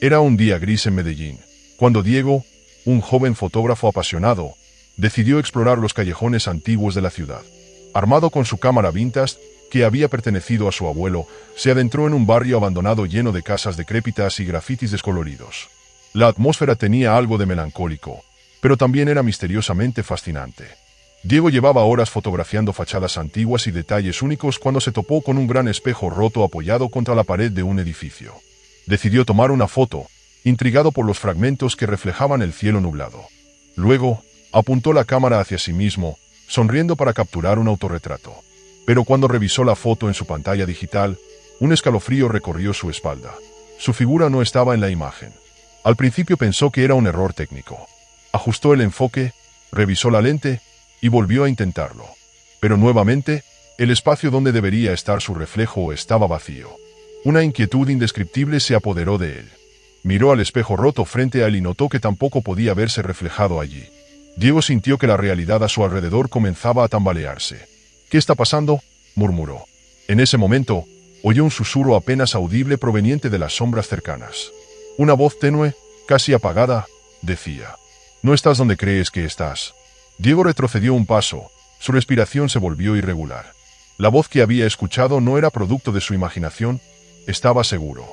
Era un día gris en Medellín, cuando Diego, un joven fotógrafo apasionado, decidió explorar los callejones antiguos de la ciudad. Armado con su cámara vintage, que había pertenecido a su abuelo, se adentró en un barrio abandonado lleno de casas decrépitas y grafitis descoloridos. La atmósfera tenía algo de melancólico, pero también era misteriosamente fascinante. Diego llevaba horas fotografiando fachadas antiguas y detalles únicos cuando se topó con un gran espejo roto apoyado contra la pared de un edificio. Decidió tomar una foto, intrigado por los fragmentos que reflejaban el cielo nublado. Luego, apuntó la cámara hacia sí mismo, sonriendo para capturar un autorretrato. Pero cuando revisó la foto en su pantalla digital, un escalofrío recorrió su espalda. Su figura no estaba en la imagen. Al principio pensó que era un error técnico. Ajustó el enfoque, revisó la lente y volvió a intentarlo. Pero nuevamente, el espacio donde debería estar su reflejo estaba vacío. Una inquietud indescriptible se apoderó de él. Miró al espejo roto frente a él y notó que tampoco podía verse reflejado allí. Diego sintió que la realidad a su alrededor comenzaba a tambalearse. «¿Qué está pasando?», murmuró. En ese momento, oyó un susurro apenas audible proveniente de las sombras cercanas. Una voz tenue, casi apagada, decía: «No estás donde crees que estás». Diego retrocedió un paso, su respiración se volvió irregular. La voz que había escuchado no era producto de su imaginación, estaba seguro.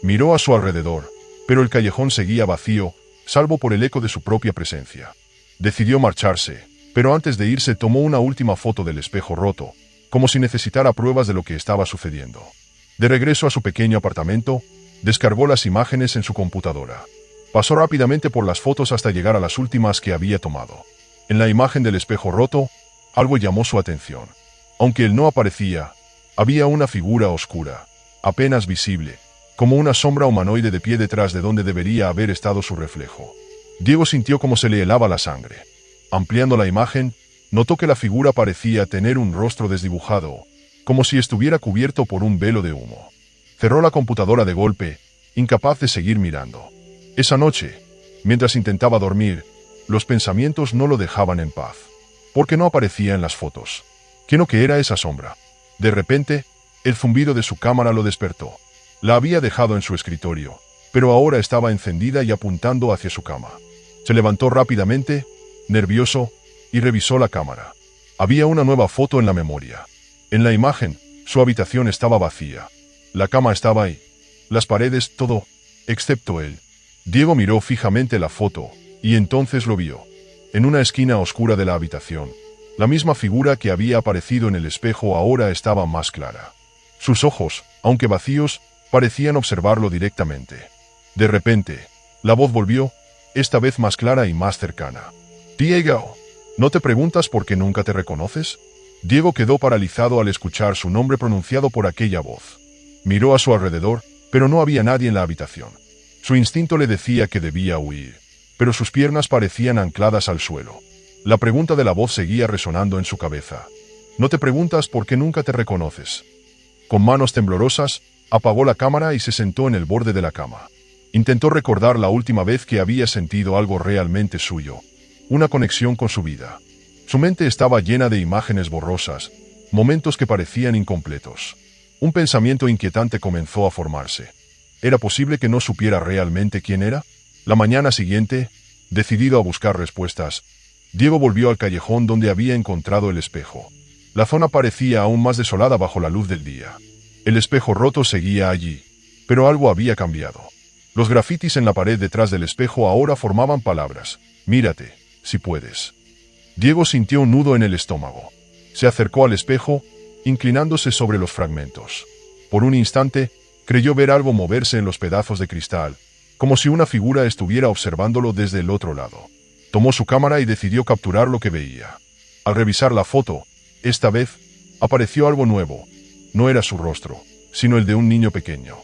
Miró a su alrededor, pero el callejón seguía vacío, salvo por el eco de su propia presencia. Decidió marcharse, pero antes de irse tomó una última foto del espejo roto, como si necesitara pruebas de lo que estaba sucediendo. De regreso a su pequeño apartamento, descargó las imágenes en su computadora. Pasó rápidamente por las fotos hasta llegar a las últimas que había tomado. En la imagen del espejo roto, algo llamó su atención. Aunque él no aparecía, había una figura oscura, apenas visible, como una sombra humanoide de pie detrás de donde debería haber estado su reflejo. Diego sintió como se le helaba la sangre. Ampliando la imagen, notó que la figura parecía tener un rostro desdibujado, como si estuviera cubierto por un velo de humo. Cerró la computadora de golpe, incapaz de seguir mirando. Esa noche, mientras intentaba dormir, los pensamientos no lo dejaban en paz. ¿Por qué no aparecía en las fotos? ¿Qué no que era esa sombra? De repente, el zumbido de su cámara lo despertó. La había dejado en su escritorio, pero ahora estaba encendida y apuntando hacia su cama. Se levantó rápidamente, nervioso, y revisó la cámara. Había una nueva foto en la memoria. En la imagen, su habitación estaba vacía. La cama estaba ahí. Las paredes, todo, excepto él. Diego miró fijamente la foto, y entonces lo vio. En una esquina oscura de la habitación, la misma figura que había aparecido en el espejo ahora estaba más clara. Sus ojos, aunque vacíos, parecían observarlo directamente. De repente, la voz volvió, esta vez más clara y más cercana. «Diego, ¿no te preguntas por qué nunca te reconoces?». Diego quedó paralizado al escuchar su nombre pronunciado por aquella voz. Miró a su alrededor, pero no había nadie en la habitación. Su instinto le decía que debía huir, pero sus piernas parecían ancladas al suelo. La pregunta de la voz seguía resonando en su cabeza. «¿No te preguntas por qué nunca te reconoces?». Con manos temblorosas, apagó la cámara y se sentó en el borde de la cama. Intentó recordar la última vez que había sentido algo realmente suyo, una conexión con su vida. Su mente estaba llena de imágenes borrosas, momentos que parecían incompletos. Un pensamiento inquietante comenzó a formarse. ¿Era posible que no supiera realmente quién era? La mañana siguiente, decidido a buscar respuestas, Diego volvió al callejón donde había encontrado el espejo. La zona parecía aún más desolada bajo la luz del día. El espejo roto seguía allí, pero algo había cambiado. Los grafitis en la pared detrás del espejo ahora formaban palabras. «Mírate, si puedes». Diego sintió un nudo en el estómago. Se acercó al espejo, inclinándose sobre los fragmentos. Por un instante, creyó ver algo moverse en los pedazos de cristal, como si una figura estuviera observándolo desde el otro lado. Tomó su cámara y decidió capturar lo que veía. Al revisar la foto, esta vez, apareció algo nuevo. No era su rostro, sino el de un niño pequeño.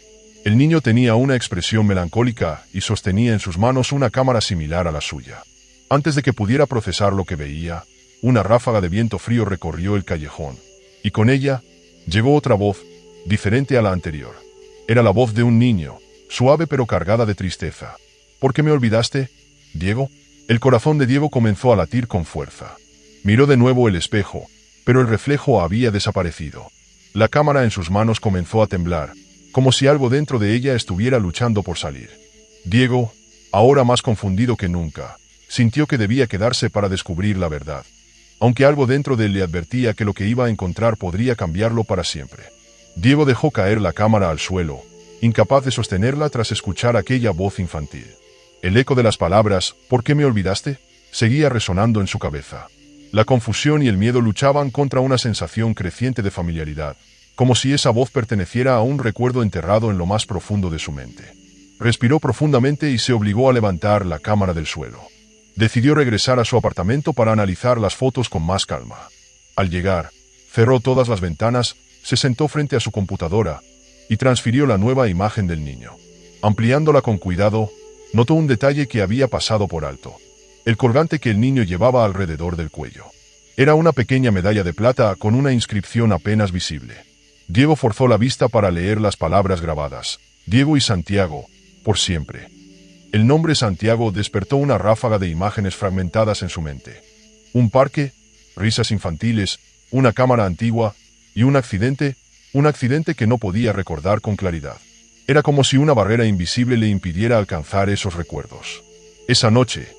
El niño tenía una expresión melancólica y sostenía en sus manos una cámara similar a la suya. Antes de que pudiera procesar lo que veía, una ráfaga de viento frío recorrió el callejón, y con ella llegó otra voz, diferente a la anterior. Era la voz de un niño, suave pero cargada de tristeza. ¿Por qué me olvidaste, Diego? El corazón de Diego comenzó a latir con fuerza. Miró de nuevo el espejo, pero el reflejo había desaparecido. La cámara en sus manos comenzó a temblar, como si algo dentro de ella estuviera luchando por salir. Diego, ahora más confundido que nunca, sintió que debía quedarse para descubrir la verdad, aunque algo dentro de él le advertía que lo que iba a encontrar podría cambiarlo para siempre. Diego dejó caer la cámara al suelo, incapaz de sostenerla tras escuchar aquella voz infantil. El eco de las palabras, ¿por qué me olvidaste?, seguía resonando en su cabeza. La confusión y el miedo luchaban contra una sensación creciente de familiaridad, como si esa voz perteneciera a un recuerdo enterrado en lo más profundo de su mente. Respiró profundamente y se obligó a levantar la cámara del suelo. Decidió regresar a su apartamento para analizar las fotos con más calma. Al llegar, cerró todas las ventanas, se sentó frente a su computadora y transfirió la nueva imagen del niño. Ampliándola con cuidado, notó un detalle que había pasado por alto: el colgante que el niño llevaba alrededor del cuello. Era una pequeña medalla de plata con una inscripción apenas visible. Diego forzó la vista para leer las palabras grabadas: Diego y Santiago, por siempre. El nombre Santiago despertó una ráfaga de imágenes fragmentadas en su mente. Un parque, risas infantiles, una cámara antigua y un accidente que no podía recordar con claridad. Era como si una barrera invisible le impidiera alcanzar esos recuerdos. Esa noche,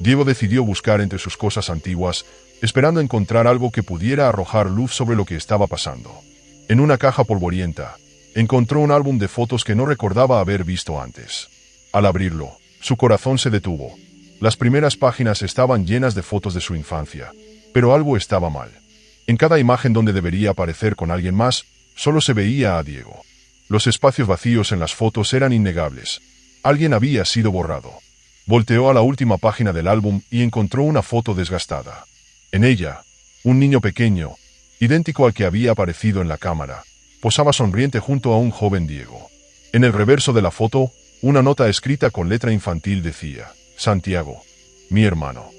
Diego decidió buscar entre sus cosas antiguas, esperando encontrar algo que pudiera arrojar luz sobre lo que estaba pasando. En una caja polvorienta, encontró un álbum de fotos que no recordaba haber visto antes. Al abrirlo, su corazón se detuvo. Las primeras páginas estaban llenas de fotos de su infancia, pero algo estaba mal. En cada imagen donde debería aparecer con alguien más, solo se veía a Diego. Los espacios vacíos en las fotos eran innegables. Alguien había sido borrado. Volteó a la última página del álbum y encontró una foto desgastada. En ella, un niño pequeño, idéntico al que había aparecido en la cámara, posaba sonriente junto a un joven Diego. En el reverso de la foto, una nota escrita con letra infantil decía: Santiago, mi hermano.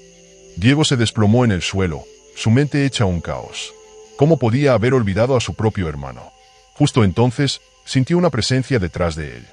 Diego se desplomó en el suelo, su mente hecha un caos. ¿Cómo podía haber olvidado a su propio hermano? Justo entonces, sintió una presencia detrás de él.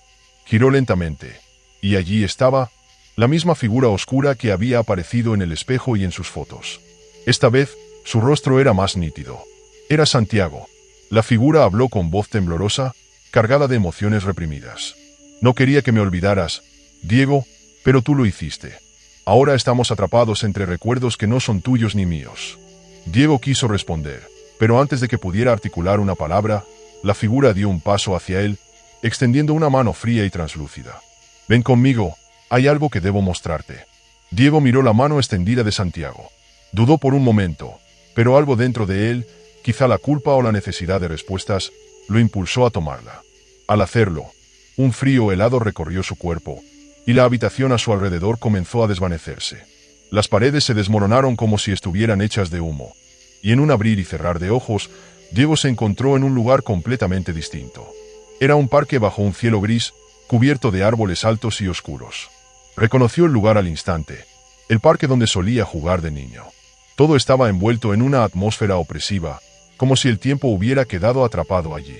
Giró lentamente, y allí estaba, la misma figura oscura que había aparecido en el espejo y en sus fotos. Esta vez, su rostro era más nítido. Era Santiago. La figura habló con voz temblorosa, cargada de emociones reprimidas. No quería que me olvidaras, Diego, pero tú lo hiciste. Ahora estamos atrapados entre recuerdos que no son tuyos ni míos. Diego quiso responder, pero antes de que pudiera articular una palabra, la figura dio un paso hacia él, extendiendo una mano fría y translúcida. Ven conmigo, hay algo que debo mostrarte. Diego miró la mano extendida de Santiago. Dudó por un momento, pero algo dentro de él, quizá la culpa o la necesidad de respuestas, lo impulsó a tomarla. Al hacerlo, un frío helado recorrió su cuerpo, y la habitación a su alrededor comenzó a desvanecerse. Las paredes se desmoronaron como si estuvieran hechas de humo, y en un abrir y cerrar de ojos, Diego se encontró en un lugar completamente distinto. Era un parque bajo un cielo gris, cubierto de árboles altos y oscuros. Reconoció el lugar al instante, el parque donde solía jugar de niño. Todo estaba envuelto en una atmósfera opresiva, como si el tiempo hubiera quedado atrapado allí.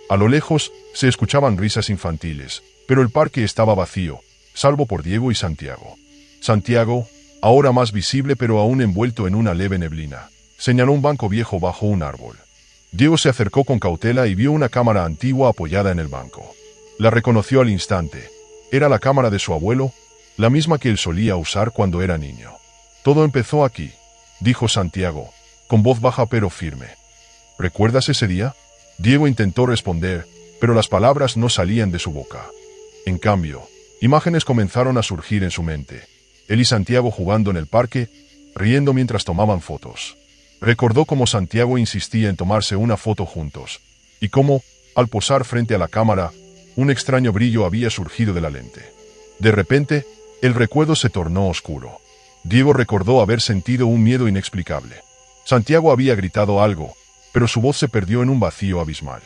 A lo lejos, se escuchaban risas infantiles, pero el parque estaba vacío, salvo por Diego y Santiago. Santiago, ahora más visible pero aún envuelto en una leve neblina, señaló un banco viejo bajo un árbol. Diego se acercó con cautela y vio una cámara antigua apoyada en el banco. La reconoció al instante. Era la cámara de su abuelo, la misma que él solía usar cuando era niño. Todo empezó aquí, dijo Santiago, con voz baja pero firme. ¿Recuerdas ese día? Diego intentó responder, pero las palabras no salían de su boca. En cambio, imágenes comenzaron a surgir en su mente. Él y Santiago jugando en el parque, riendo mientras tomaban fotos. Recordó cómo Santiago insistía en tomarse una foto juntos, y cómo, al posar frente a la cámara, un extraño brillo había surgido de la lente. De repente, el recuerdo se tornó oscuro. Diego recordó haber sentido un miedo inexplicable. Santiago había gritado algo, pero su voz se perdió en un vacío abismal.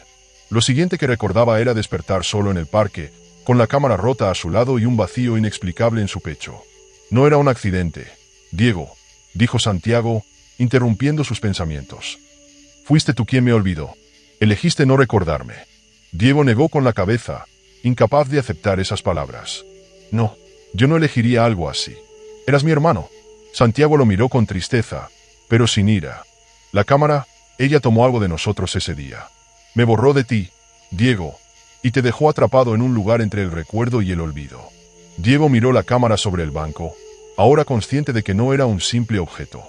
Lo siguiente que recordaba era despertar solo en el parque, con la cámara rota a su lado y un vacío inexplicable en su pecho. No era un accidente, Diego, dijo Santiago, interrumpiendo sus pensamientos. Fuiste tú quien me olvidó. Elegiste no recordarme. Diego negó con la cabeza, incapaz de aceptar esas palabras. No, yo no elegiría algo así. Eras mi hermano. Santiago lo miró con tristeza, pero sin ira. La cámara, ella tomó algo de nosotros ese día. Me borró de ti, Diego, y te dejó atrapado en un lugar entre el recuerdo y el olvido. Diego miró la cámara sobre el banco, ahora consciente de que no era un simple objeto.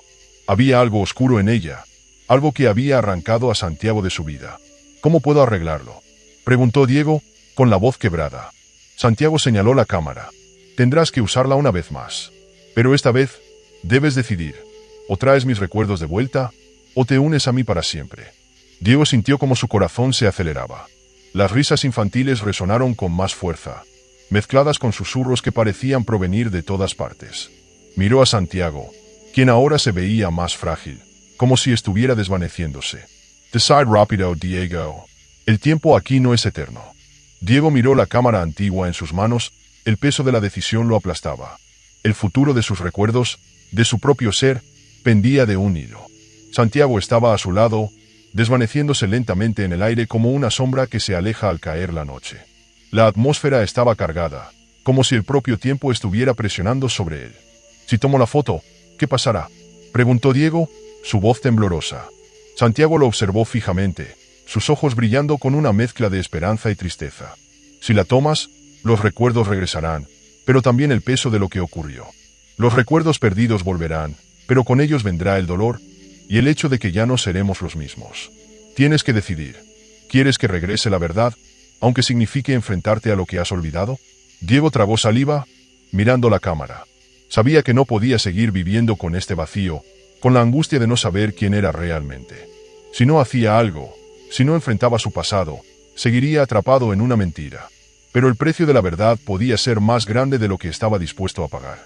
Había algo oscuro en ella, algo que había arrancado a Santiago de su vida. ¿Cómo puedo arreglarlo?, preguntó Diego, con la voz quebrada. Santiago señaló la cámara. Tendrás que usarla una vez más. Pero esta vez, debes decidir. O traes mis recuerdos de vuelta, o te unes a mí para siempre. Diego sintió como su corazón se aceleraba. Las risas infantiles resonaron con más fuerza, mezcladas con susurros que parecían provenir de todas partes. Miró a Santiago, quien ahora se veía más frágil, como si estuviera desvaneciéndose. Decide rápido, Diego. El tiempo aquí no es eterno. Diego miró la cámara antigua en sus manos, el peso de la decisión lo aplastaba. El futuro de sus recuerdos, de su propio ser, pendía de un hilo. Santiago estaba a su lado, desvaneciéndose lentamente en el aire como una sombra que se aleja al caer la noche. La atmósfera estaba cargada, como si el propio tiempo estuviera presionando sobre él. Si tomo la foto, ¿qué pasará?, preguntó Diego, su voz temblorosa. Santiago lo observó fijamente, sus ojos brillando con una mezcla de esperanza y tristeza. Si la tomas, los recuerdos regresarán, pero también el peso de lo que ocurrió. Los recuerdos perdidos volverán, pero con ellos vendrá el dolor y el hecho de que ya no seremos los mismos. Tienes que decidir. ¿Quieres que regrese la verdad, aunque signifique enfrentarte a lo que has olvidado? Diego tragó saliva, mirando la cámara. Sabía que no podía seguir viviendo con este vacío, con la angustia de no saber quién era realmente. Si no hacía algo, si no enfrentaba su pasado, seguiría atrapado en una mentira. Pero el precio de la verdad podía ser más grande de lo que estaba dispuesto a pagar.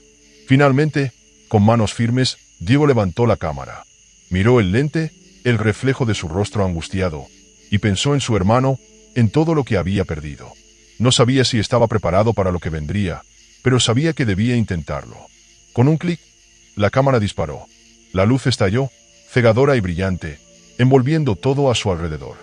Finalmente, con manos firmes, Diego levantó la cámara. Miró el lente, el reflejo de su rostro angustiado, y pensó en su hermano, en todo lo que había perdido. No sabía si estaba preparado para lo que vendría, pero sabía que debía intentarlo. Con un clic, la cámara disparó. La luz estalló, cegadora y brillante, envolviendo todo a su alrededor.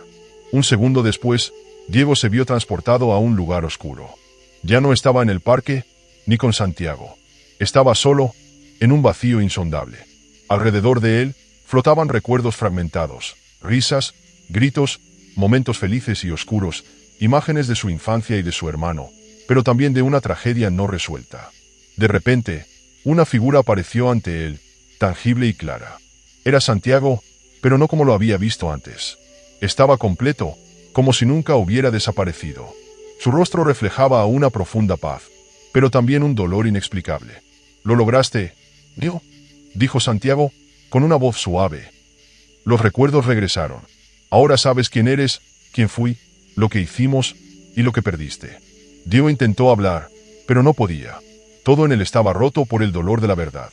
Un segundo después, Diego se vio transportado a un lugar oscuro. Ya no estaba en el parque, ni con Santiago. Estaba solo, en un vacío insondable. Alrededor de él, flotaban recuerdos fragmentados, risas, gritos, momentos felices y oscuros, imágenes de su infancia y de su hermano, pero también de una tragedia no resuelta. De repente, una figura apareció ante él, tangible y clara. Era Santiago, pero no como lo había visto antes. Estaba completo, como si nunca hubiera desaparecido. Su rostro reflejaba una profunda paz, pero también un dolor inexplicable. «¿Lo lograste, Diego?», dijo Santiago, con una voz suave. «Los recuerdos regresaron. Ahora sabes quién eres, quién fui, lo que hicimos y lo que perdiste». Diego intentó hablar, pero no podía. Todo en él estaba roto por el dolor de la verdad.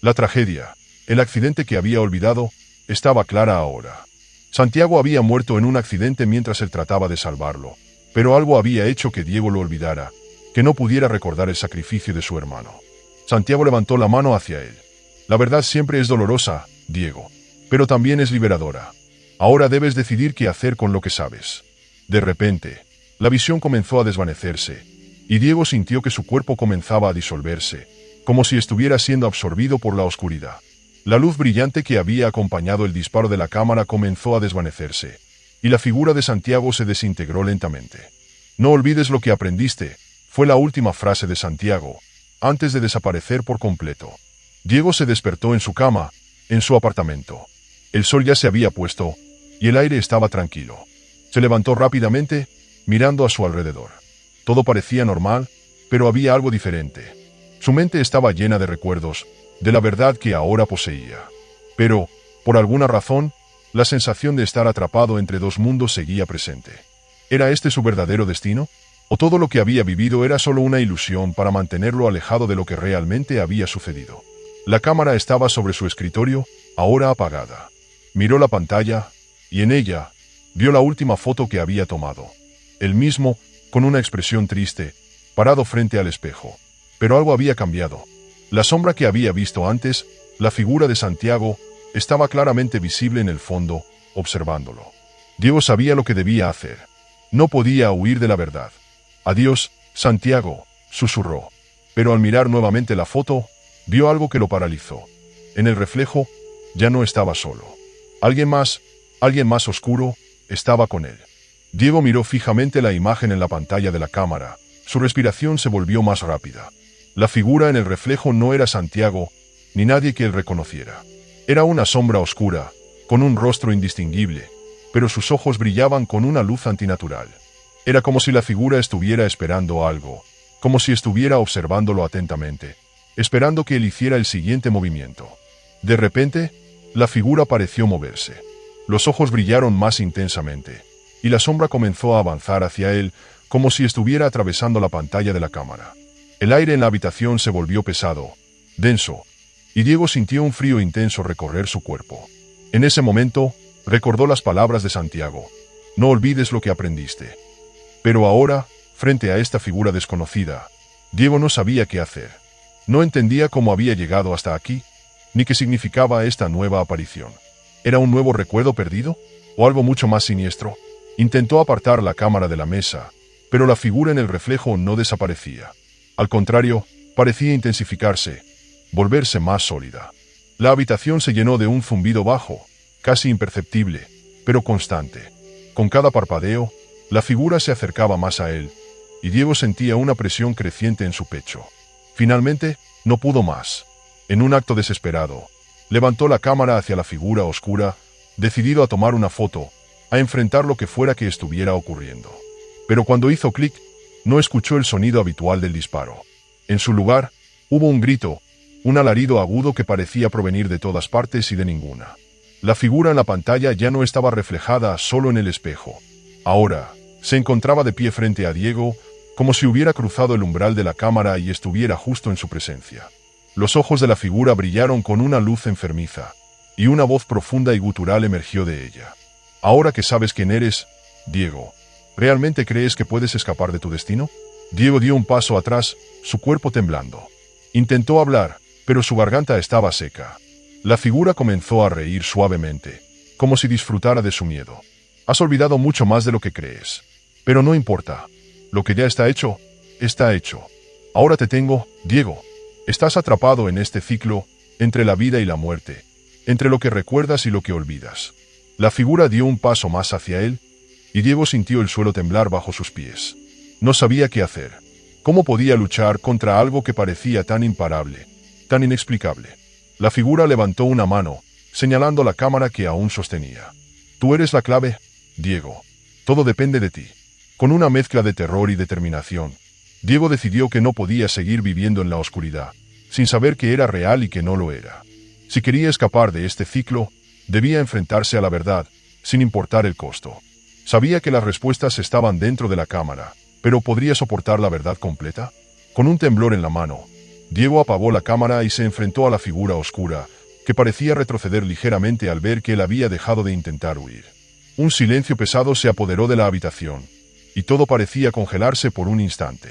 La tragedia, el accidente que había olvidado, estaba clara ahora. Santiago había muerto en un accidente mientras él trataba de salvarlo, pero algo había hecho que Diego lo olvidara, que no pudiera recordar el sacrificio de su hermano. Santiago levantó la mano hacia él. «La verdad siempre es dolorosa, Diego, pero también es liberadora. Ahora debes decidir qué hacer con lo que sabes». De repente, la visión comenzó a desvanecerse, y Diego sintió que su cuerpo comenzaba a disolverse, como si estuviera siendo absorbido por la oscuridad. La luz brillante que había acompañado el disparo de la cámara comenzó a desvanecerse, y la figura de Santiago se desintegró lentamente. «No olvides lo que aprendiste», fue la última frase de Santiago, antes de desaparecer por completo. Diego se despertó en su cama, en su apartamento. El sol ya se había puesto, y el aire estaba tranquilo. Se levantó rápidamente, mirando a su alrededor. Todo parecía normal, pero había algo diferente. Su mente estaba llena de recuerdos, de la verdad que ahora poseía. Pero, por alguna razón, la sensación de estar atrapado entre dos mundos seguía presente. ¿Era este su verdadero destino? ¿O todo lo que había vivido era solo una ilusión para mantenerlo alejado de lo que realmente había sucedido? La cámara estaba sobre su escritorio, ahora apagada. Miró la pantalla, y en ella, vio la última foto que había tomado. Él mismo, con una expresión triste, parado frente al espejo. Pero algo había cambiado. La sombra que había visto antes, la figura de Santiago, estaba claramente visible en el fondo, observándolo. Diego sabía lo que debía hacer. No podía huir de la verdad. «Adiós, Santiago», susurró. Pero al mirar nuevamente la foto, vio algo que lo paralizó. En el reflejo, ya no estaba solo. Alguien más oscuro, estaba con él. Diego miró fijamente la imagen en la pantalla de la cámara. Su respiración se volvió más rápida. La figura en el reflejo no era Santiago, ni nadie que él reconociera. Era una sombra oscura, con un rostro indistinguible, pero sus ojos brillaban con una luz antinatural. Era como si la figura estuviera esperando algo, como si estuviera observándolo atentamente, esperando que él hiciera el siguiente movimiento. De repente, la figura pareció moverse. Los ojos brillaron más intensamente, y la sombra comenzó a avanzar hacia él, como si estuviera atravesando la pantalla de la cámara. El aire en la habitación se volvió pesado, denso, y Diego sintió un frío intenso recorrer su cuerpo. En ese momento, recordó las palabras de Santiago: no olvides lo que aprendiste. Pero ahora, frente a esta figura desconocida, Diego no sabía qué hacer. No entendía cómo había llegado hasta aquí, ni qué significaba esta nueva aparición. ¿Era un nuevo recuerdo perdido? ¿O algo mucho más siniestro? Intentó apartar la cámara de la mesa, pero la figura en el reflejo no desaparecía. Al contrario, parecía intensificarse, volverse más sólida. La habitación se llenó de un zumbido bajo, casi imperceptible, pero constante. Con cada parpadeo, la figura se acercaba más a él, y Diego sentía una presión creciente en su pecho. Finalmente, no pudo más. En un acto desesperado, levantó la cámara hacia la figura oscura, decidido a tomar una foto, a enfrentar lo que fuera que estuviera ocurriendo. Pero cuando hizo clic, no escuchó el sonido habitual del disparo. En su lugar, hubo un grito, un alarido agudo que parecía provenir de todas partes y de ninguna. La figura en la pantalla ya no estaba reflejada solo en el espejo. Ahora, se encontraba de pie frente a Diego, como si hubiera cruzado el umbral de la cámara y estuviera justo en su presencia. Los ojos de la figura brillaron con una luz enfermiza, y una voz profunda y gutural emergió de ella. Ahora que sabes quién eres, Diego, ¿realmente crees que puedes escapar de tu destino? Diego dio un paso atrás, su cuerpo temblando. Intentó hablar, pero su garganta estaba seca. La figura comenzó a reír suavemente, como si disfrutara de su miedo. Has olvidado mucho más de lo que crees. Pero no importa. Lo que ya está hecho, está hecho. Ahora te tengo, Diego. Estás atrapado en este ciclo, entre la vida y la muerte, entre lo que recuerdas y lo que olvidas. La figura dio un paso más hacia él, y Diego sintió el suelo temblar bajo sus pies. No sabía qué hacer. ¿Cómo podía luchar contra algo que parecía tan imparable, tan inexplicable? La figura levantó una mano, señalando la cámara que aún sostenía. Tú eres la clave, Diego. Todo depende de ti. Con una mezcla de terror y determinación, Diego decidió que no podía seguir viviendo en la oscuridad, sin saber que era real y que no lo era. Si quería escapar de este ciclo, debía enfrentarse a la verdad, sin importar el costo. Sabía que las respuestas estaban dentro de la cámara, pero ¿podría soportar la verdad completa? Con un temblor en la mano, Diego apagó la cámara y se enfrentó a la figura oscura, que parecía retroceder ligeramente al ver que él había dejado de intentar huir. Un silencio pesado se apoderó de la habitación, y todo parecía congelarse por un instante.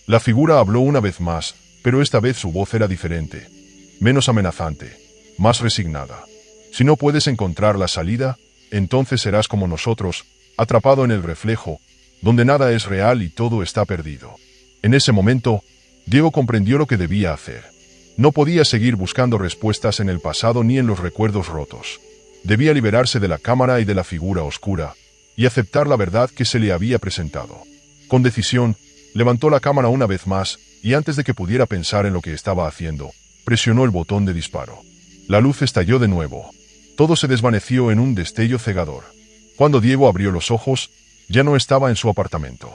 La figura habló una vez más, pero esta vez su voz era diferente, menos amenazante, más resignada. Si no puedes encontrar la salida, entonces serás como nosotros, atrapado en el reflejo, donde nada es real y todo está perdido. En ese momento, Diego comprendió lo que debía hacer. No podía seguir buscando respuestas en el pasado ni en los recuerdos rotos. Debía liberarse de la cámara y de la figura oscura, y aceptar la verdad que se le había presentado. Con decisión, levantó la cámara una vez más, y antes de que pudiera pensar en lo que estaba haciendo, presionó el botón de disparo. La luz estalló de nuevo. Todo se desvaneció en un destello cegador. Cuando Diego abrió los ojos, ya no estaba en su apartamento.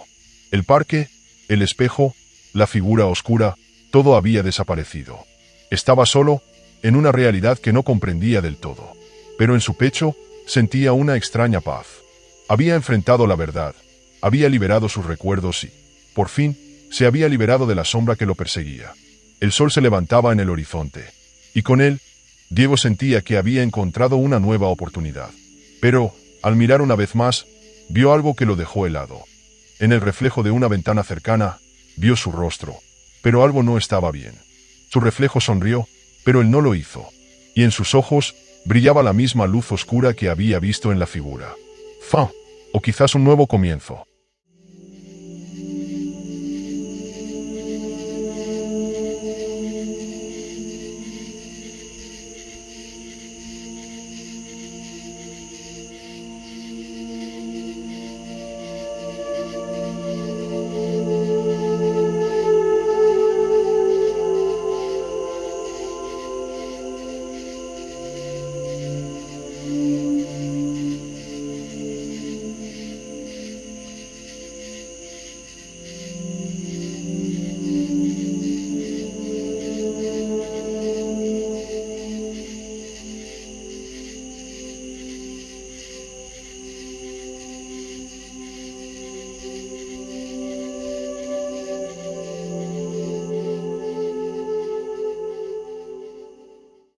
El parque, el espejo, la figura oscura, todo había desaparecido. Estaba solo, en una realidad que no comprendía del todo. Pero en su pecho, sentía una extraña paz. Había enfrentado la verdad, había liberado sus recuerdos y, por fin, se había liberado de la sombra que lo perseguía. El sol se levantaba en el horizonte, y con él, Diego sentía que había encontrado una nueva oportunidad. Pero, al mirar una vez más, vio algo que lo dejó helado. En el reflejo de una ventana cercana, vio su rostro, pero algo no estaba bien. Su reflejo sonrió, pero él no lo hizo, y en sus ojos brillaba la misma luz oscura que había visto en la figura. O quizás un nuevo comienzo.